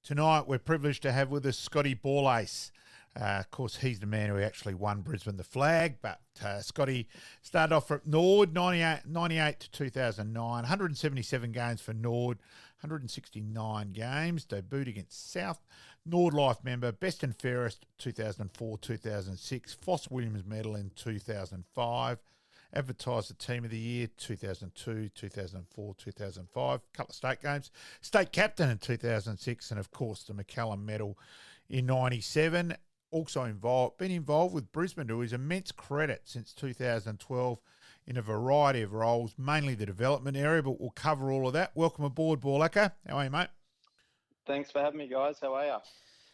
Tonight, we're privileged to have with us Scotty Borlace. Of course, he's the man who actually won Brisbane the flag, but Scotty started off at Norwood, 98 to 2009, 177 games for Norwood, 169 games, debuted against South, Nord Life member, best and fairest 2004-2006, Foss Williams medal in 2005, advertised the team of the year 2002, 2004, 2005, couple of state games, state captain in 2006, and of course the McCallum medal in 97. Also been involved with Brisbane to his immense credit since 2012 in a variety of roles, mainly the development area, but we'll cover all of that. Welcome aboard, Borlace. How are you, mate? Thanks for having me, guys. How are you?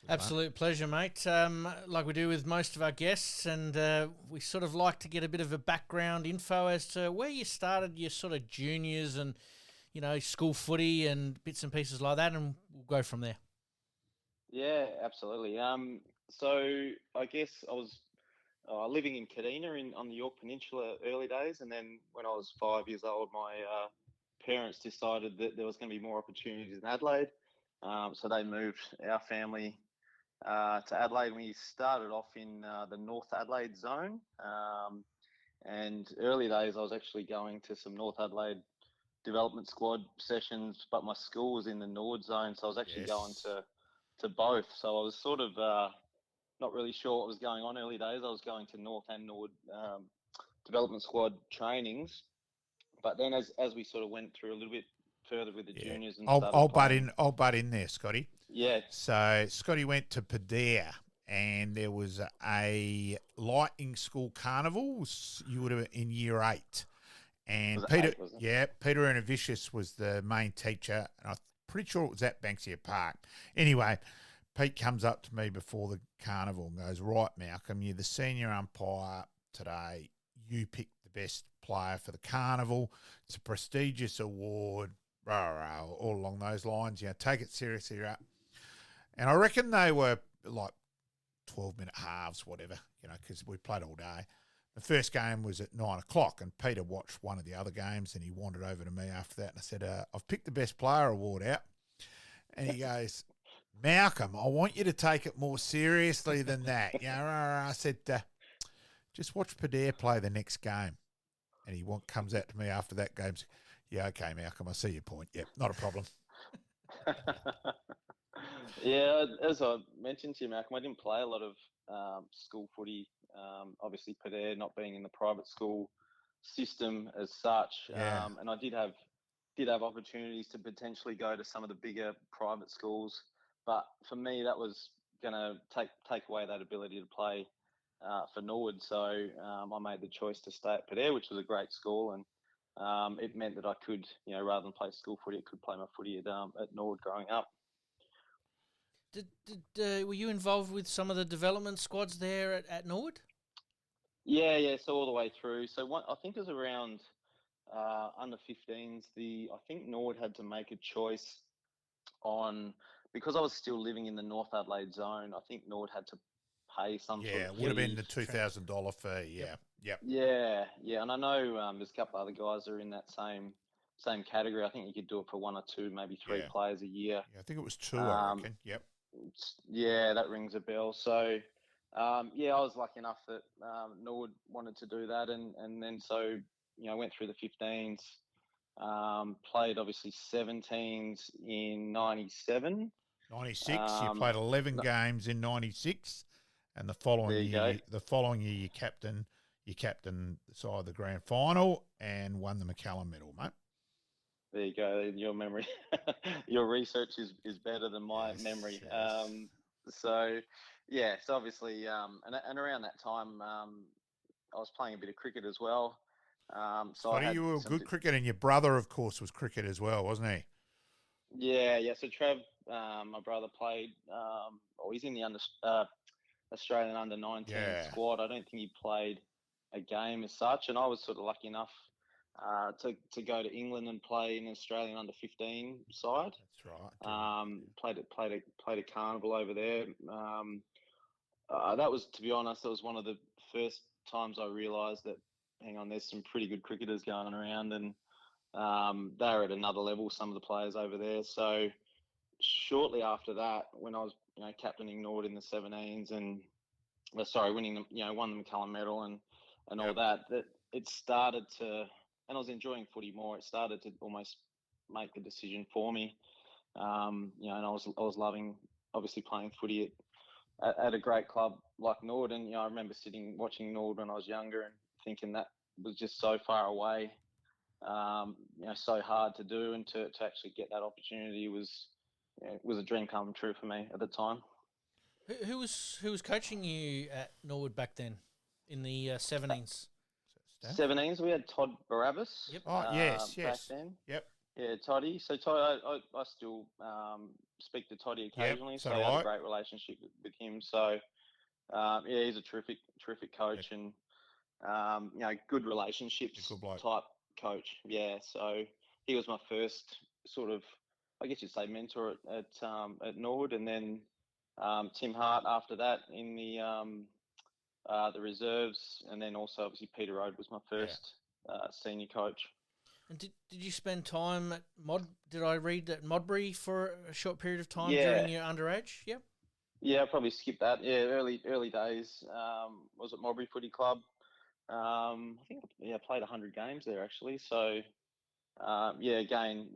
Absolute pleasure, mate. Like we do with most of our guests, and we sort of like to get a bit of a background info as to where you started your sort of juniors and, you know, school footy and bits and pieces like that, and we'll go from there. Yeah, absolutely. So I guess I was living in Kadina on the York Peninsula early days, and then when I was 5 years old, my parents decided that there was going to be more opportunities in Adelaide, so they moved our family to Adelaide. We started off in the North Adelaide zone, and early days I was actually going to some North Adelaide development squad sessions, but my school was in the Nord zone, so I was actually going to both. So I was sort of not really sure what was going on early days. I was going to North and Nord development squad trainings, but then as we sort of went through a little bit further with the juniors and I'll butt in there, Scotty. Yeah. So Scotty went to Padare, and there was a lighting school carnival. You would have in year 8, and Peter Ernavicius was the main teacher, and I'm pretty sure it was at Banksia Park. Anyway, Pete comes up to me before the carnival and goes, "Right, Malcolm, you're the senior umpire today. You pick the best player for the carnival. It's a prestigious award, all along those lines. You know, take it seriously, right?" And I reckon they were like 12-minute halves, whatever, you know, because we played all day. The first game was at 9 o'clock, and Peter watched one of the other games, and he wandered over to me after that, and I said, "I've picked the best player award out." And he goes, "Malcolm, I want you to take it more seriously than that." You know, I said, "Just watch Padare play the next game." And he comes out to me after that game. "Yeah, okay, Malcolm, I see your point. Yep, not a problem." Yeah, as I mentioned to you, Malcolm, I didn't play a lot of school footy. Obviously, Padare not being in the private school system as such, and I did have opportunities to potentially go to some of the bigger private schools, but for me, that was going to take away that ability to play for Norwood. So I made the choice to stay at Padare, which was a great school, and it meant that I could, you know, rather than play school footy, I could play my footy at Norwood growing up. Were you involved with some of the development squads there at Norwood? Yeah. So all the way through. So I think it was around under 15s. I think Norwood had to make a choice because I was still living in the North Adelaide zone. I think Norwood had to pay some sort of it would have been the $2,000 fee. Yep. Yeah. And I know there's a couple other guys that are in that same category. I think you could do it for 1 or 2, maybe 3 players a year. Yeah, I think it was 2, I reckon. Yep. Yeah, that rings a bell. So, I was lucky enough that Norwood wanted to do that, and then so, you know, went through the 15s, played obviously 17s in 97. 96, you played 11 games in 96, and the following year you captained the side of the grand final and won the McCallum medal, mate. There you go. Your memory, your research is better than my memory. So obviously, and around that time, I was playing a bit of cricket as well. Scotty, you were a good cricket, and your brother, of course, was cricket as well, wasn't he? Yeah. So Trev, my brother, played. He's in the Australian under-19 squad. I don't think he played a game as such, and I was sort of lucky enough to go to England and play in the Australian under-15 side. That's right. Played a carnival over there. That was, to be honest, that was one of the first times I realised that, hang on, there's some pretty good cricketers going around, and they're at another level, some of the players over there. So shortly after that, when I was captaining Norwood in the 17s and winning them, won the McCullum medal and all that it started to, and I was enjoying footy more. It started to almost make the decision for me. And I was loving obviously playing footy at a great club like Norwood. And I remember watching Norwood when I was younger and thinking that was just so far away, so hard to do, and to actually get that opportunity was a dream come true for me at the time. Who was coaching you at Norwood back then in the 17s? 17s, we had Todd Barabbas. Yep. Oh, yes. Back then. Yep. Yeah, Toddy. So Todd, I still speak to Toddy occasionally. Yep, so I have a great relationship with him. So he's a terrific coach. Yep. And good relationships good bloke. Type coach. Yeah. So he was my first sort of, I guess you'd say, mentor at Norwood, and then Tim Hart after that in the reserves, and then also obviously Peter Rode was my first senior coach. And did you spend time at Did I read at Modbury for a short period of time during your underage? Yep. Yeah, I probably skipped that. Yeah, early days. Was at Modbury Footy Club. I think I played 100 games there actually. So again,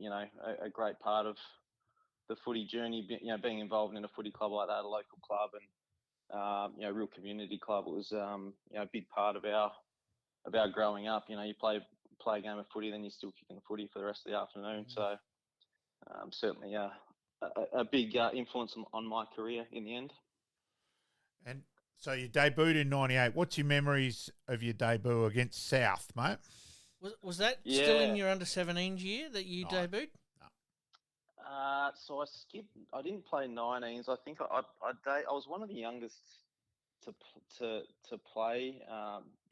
a great part of the footy journey. Being involved in a footy club like that, a local club, and a real community club. It was a big part of our growing up. You play a game of footy, then you're still kicking the footy for the rest of the afternoon. So certainly a big influence on my career in the end. And so you debuted in 98. What's your memories of your debut against South, mate? Was that still in your under-17s year that you debuted? No. So I skipped. I didn't play 19s. I think I was one of the youngest to play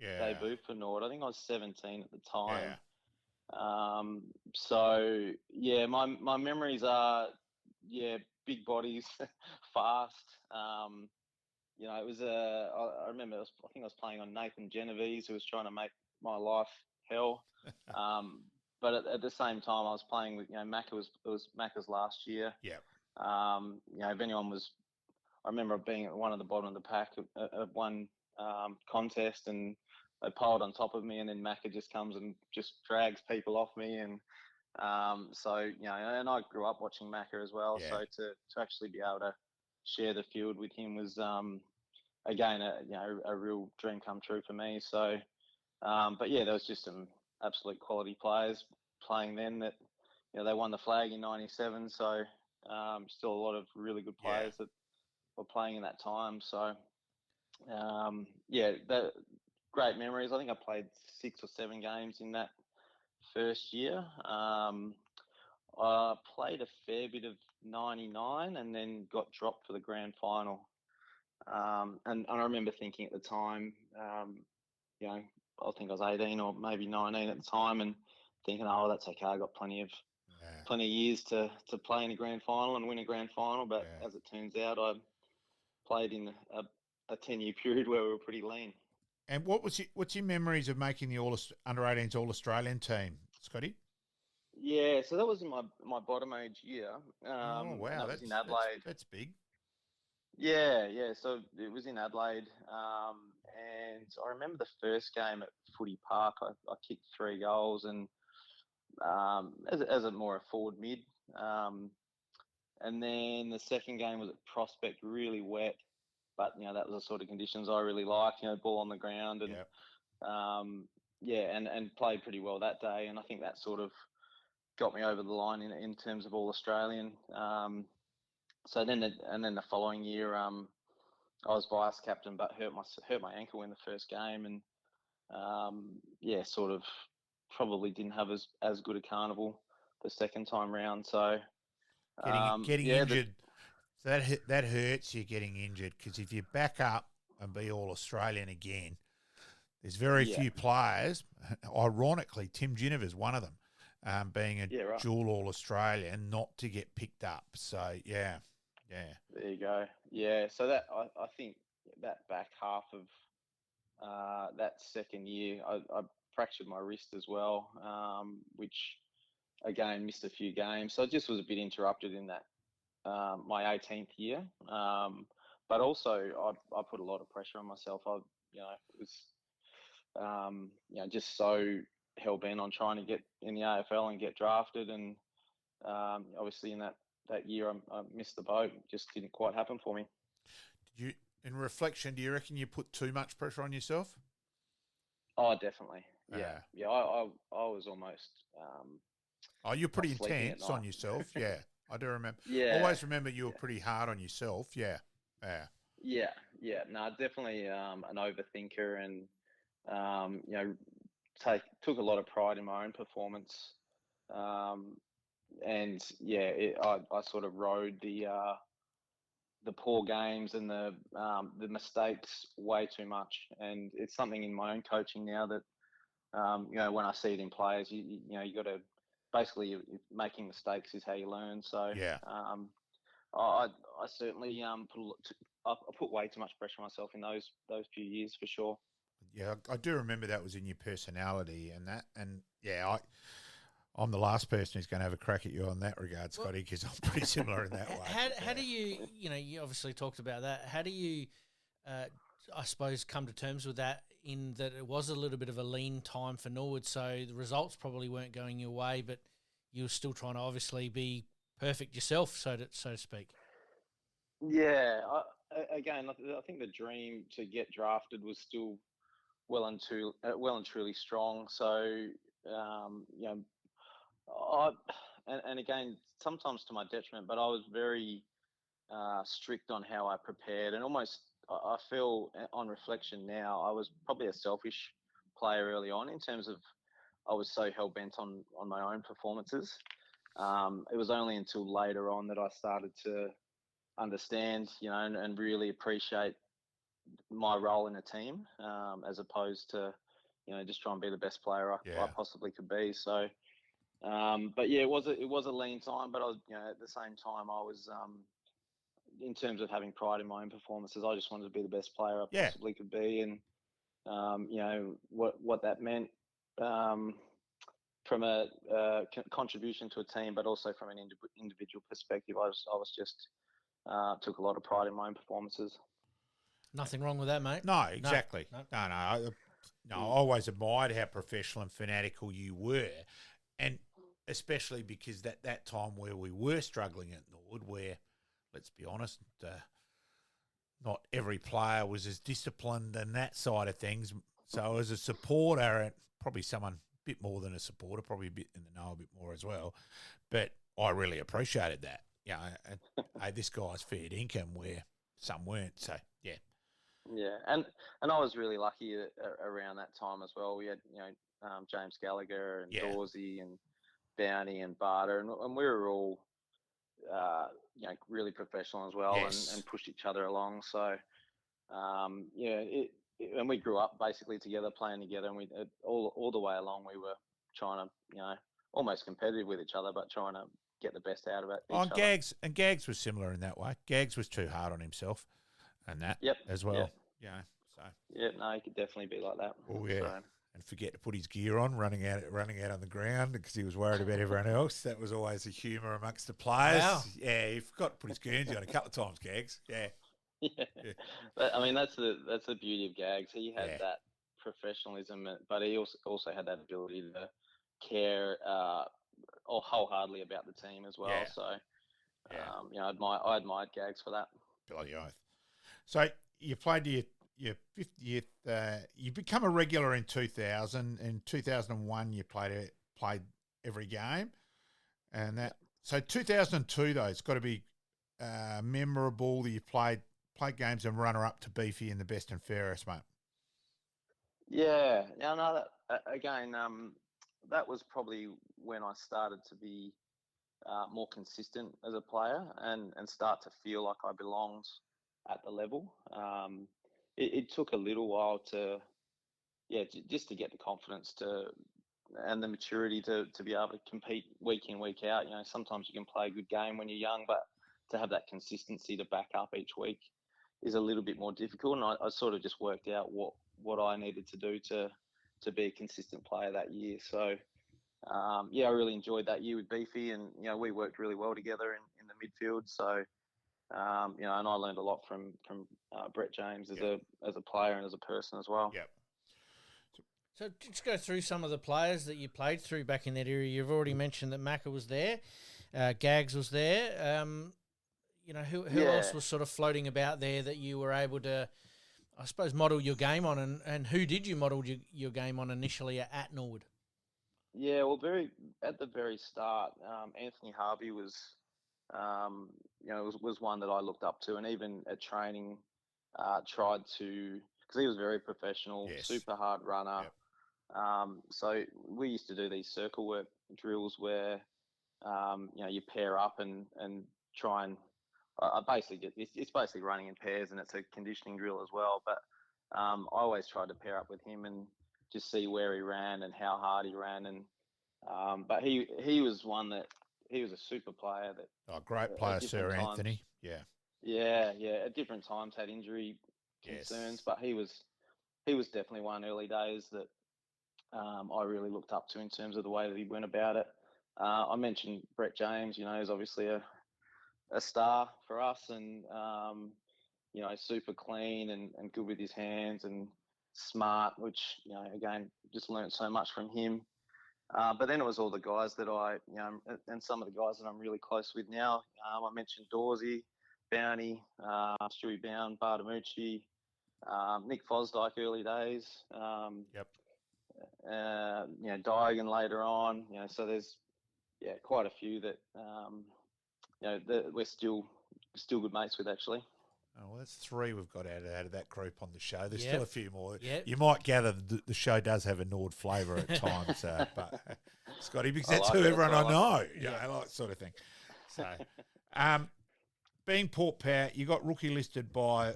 debut for Norwood. I think I was 17 at the time. Yeah. My memories are big bodies, fast. It was I remember I think I was playing on Nathan Genovese, who was trying to make my life hell. But at the same time, I was playing with Macca. It was Macca's last year. Yeah. If anyone was, I remember being at one of the bottom of the pack at one contest, and they piled on top of me, and then Macca just comes and just drags people off me, and and I grew up watching Macca as well. Yeah. So to actually be able to share the field with him was again a real dream come true for me. So but yeah, there was just some absolute quality players playing then that they won the flag in '97. So still a lot of really good players that were playing in that time. So that great memories. I think I played 6 or 7 games in that first year. I played a fair bit of 99 and then got dropped for the grand final. And I remember thinking at the time, I think I was 18 or maybe 19 at the time, and thinking, oh, that's okay. I got plenty of years to play in a grand final and win a grand final. But as it turns out, I played in a 10-year period where we were pretty lean. And what's your memories of making the under-18s All-Australian team, Scotty? Yeah, so that was in my bottom age year. Oh, wow. That was in Adelaide. That's big. Yeah. So it was in Adelaide. And I remember the first game at Footy Park, I kicked 3 goals, and as a more a forward mid. And then the second game was at Prospect, really wet. But, that was the sort of conditions I really liked, ball on the ground, and and played pretty well that day. And I think that sort of got me over the line in terms of All-Australian. So then the following year, I was vice captain, but hurt my ankle in the first game, and sort of probably didn't have as good a carnival the second time round. So getting injured. So that hurts you getting injured, because if you back up and be All-Australian again, there's very few players. Ironically, Tim Ginniver's one of them, being a dual All-Australian, not to get picked up. So, yeah. There you go. Yeah, so that I think that back half of that second year, I fractured my wrist as well, which, again, missed a few games. So it just was a bit interrupted in that my 18th year. But also I put a lot of pressure on myself. I was just so hell bent on trying to get in the AFL and get drafted, and obviously in that year I missed the boat. It just didn't quite happen for me. Did you, in reflection, do you reckon you put too much pressure on yourself? Oh, definitely. Yeah. I was almost. You're pretty intense on yourself. Yeah, I do remember. Yeah. Always remember you were pretty hard on yourself. Yeah. Yeah. No, definitely an overthinker, and took a lot of pride in my own performance. And yeah, I sort of rode the poor games and the mistakes way too much, and it's something in my own coaching now that when I see it in players, you got to basically making mistakes is how you learn. So yeah, I certainly I put way too much pressure on myself in those few years for sure. Yeah, I do remember that was in your personality, and yeah, I'm the last person who's going to have a crack at you on that regard, Scotty, because I'm pretty similar in that way. How do you obviously talked about that. How do you, I suppose, come to terms with that, in that it was a little bit of a lean time for Norwood, so the results probably weren't going your way, but you were still trying to obviously be perfect yourself, so to speak. Yeah, I think the dream to get drafted was still well and truly strong. So and again, sometimes to my detriment, but I was very strict on how I prepared, and almost I feel on reflection now I was probably a selfish player early on, in terms of I was so hell bent on my own performances. It was only until later on that I started to understand, and really appreciate my role in a team, as opposed to, just try and be the best player I possibly could be. So, but yeah, it was a lean time, but I was, at the same time, I was, in terms of having pride in my own performances, I just wanted to be the best player I possibly could be, and what that meant, from a contribution to a team, but also from an individual perspective, I was just took a lot of pride in my own performances. Nothing wrong with that, mate. No, exactly. No. I always admired how professional and fanatical you were, and especially because that time where we were struggling at Norwood, where, let's be honest, not every player was as disciplined and that side of things. So as a supporter, and probably someone a bit more than a supporter, probably a bit in the know a bit more as well, but I really appreciated that. Hey, this guy's fair income where some weren't. So yeah. Yeah, and I was really lucky around that time as well. We had James Gallagher and Dawsey and Bounty and Barter, and we were all really professional as well, and pushed each other along. So and we grew up basically together, playing together, and we all the way along we were trying to almost competitive with each other, but trying to get the best out of it. Gags was similar in that way. Gags was too hard on himself, and that as well. No, he could definitely be like that. Oh yeah, and forget to put his gear on, running out on the ground because he was worried about everyone else. That was always the humour amongst the players. Wow. Yeah, he forgot to put his Guernsey on a couple of times, Gags. Yeah. But I mean, that's the beauty of Gags. He had that professionalism, but he also had that ability to care wholeheartedly about the team as well. Yeah. So, I admired Gags for that. Bloody oath. So you played your 50th. You become a regular in 2000. In 2001, you played every game, and that. So 2002 though, it's got to be memorable that you played games and runner up to Beefy in the best and fairest, mate. Yeah, no, that again, that was probably when I started to be more consistent as a player and start to feel like I belonged at the level. It took a little while just to get the confidence and the maturity to be able to compete week in, week out. Sometimes you can play a good game when you're young, but to have that consistency to back up each week is a little bit more difficult. And I sort of just worked out what I needed to do to be a consistent player that year. So, I really enjoyed that year with Beefy, and we worked really well together in the midfield. So, you know, and I learned a lot from Brett James as a player and as a person as well. Yep. So just go through some of the players that you played through back in that era. You've already mentioned that Macca was there, Gags was there. You know, who else was sort of floating about there that you were able to, I suppose, model your game on, and who did you model your game on initially at Norwood? Yeah, well, at the very start, Anthony Harvey was, you know, was one that I looked up to, and even at training, tried to, because he was very professional, super hard runner. Yep. So we used to do these circle work drills where, you know, you pair up and try and it's basically running in pairs, and it's a conditioning drill as well. But I always tried to pair up with him and just see where he ran and how hard he ran. And but he was one that he was a super player that great player, Sir Anthony. Yeah. At different times had injury concerns, but he was definitely one early days that I really looked up to in terms of the way that he went about it. I mentioned Brett James. You know, he's obviously a star for us, and you know, super clean and good with his hands and smart, which, you know, again, just learned so much from him. But then it was all the guys that you know, and some of the guys that I'm really close with now. I mentioned Dawsey, Bounty, Stewie Bound, Bartamucci, Nick Fosdyke early days. You know, Diagon later on. You know, so there's quite a few that you know, that we're still good mates with, actually. Oh, well, that's three we've got out of that group on the show. There's Yep. still a few more. Yep. You might gather the show does have a Nord flavour at times, but Scotty, because that's like who it, everyone I know, Yeah. that sort of thing. So, being Port Power, you got rookie listed by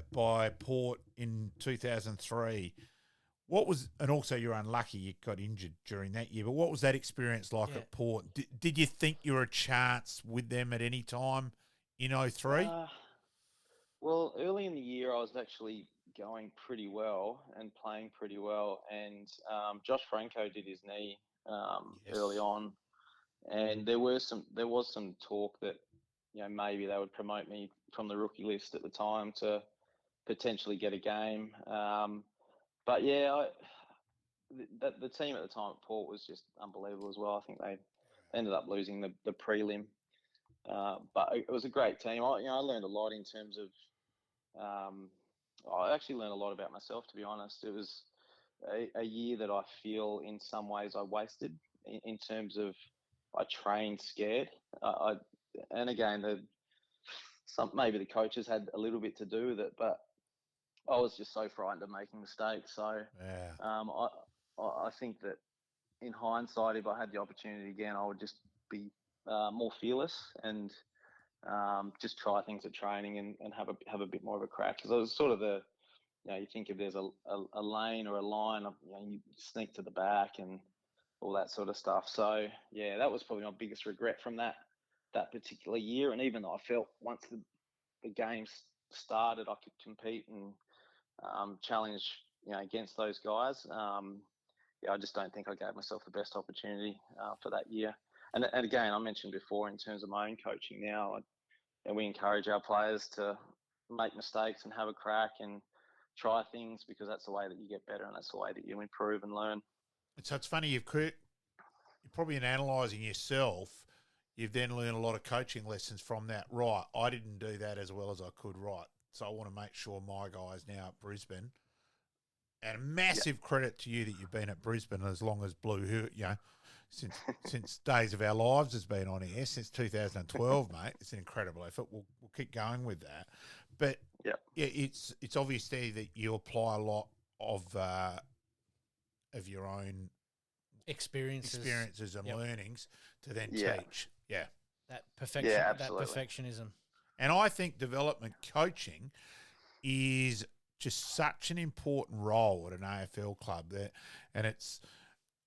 Port in 2003. What was, and also you're unlucky you got injured during that year, but what was that experience like at Port? Did you think you were a chance with them at any time in 03? Well, early in the year, I was actually going pretty well and playing pretty well, and Josh Franco did his knee early on, and there was some talk that, you know, maybe they would promote me from the rookie list at the time to potentially get a game. But yeah, the team at the time at Port was just unbelievable as well. I think they ended up losing the prelim, but it was a great team. I learned a lot in terms of. I actually learned a lot about myself, to be honest. It was a year that I feel in some ways I wasted in terms of I trained scared. And again, maybe the coaches had a little bit to do with it, but I was just so frightened of making mistakes. So I think that in hindsight, if I had the opportunity again, I would just be more fearless and just try things at training and have a bit more of a crack. Because I was sort of you know, you think if there's a lane or a line, you know, you sneak to the back and all that sort of stuff. So yeah, that was probably my biggest regret from that particular year. And even though I felt once the games started, I could compete and challenge, you know, against those guys. I just don't think I gave myself the best opportunity for that year. And again, I mentioned before in terms of my own coaching now, and we encourage our players to make mistakes and have a crack and try things, because that's the way that you get better and that's the way that you improve and learn. So it's funny, you're probably in analysing yourself, you've then learned a lot of coaching lessons from that. Right, I didn't do that as well as I could, right. So I want to make sure my guys now at Brisbane, and a massive credit to you that you've been at Brisbane as long as Blue, you know, since days of our lives has been on air, since 2012, mate. It's an incredible effort. We'll keep going with that. But it's obvious there that you apply a lot of your own experiences and learnings to then teach. Yeah. That perfectionism. And I think development coaching is just such an important role at an AFL club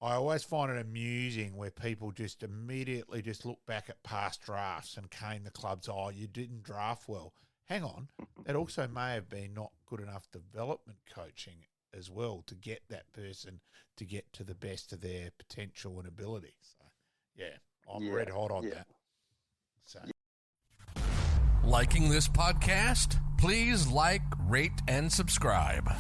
I always find it amusing where people just immediately just look back at past drafts and cane the clubs, you didn't draft well. Hang on, that also may have been not good enough development coaching as well to get that person to get to the best of their potential and ability. So, I'm red hot on that. So. Liking this podcast? Please like, rate, and subscribe.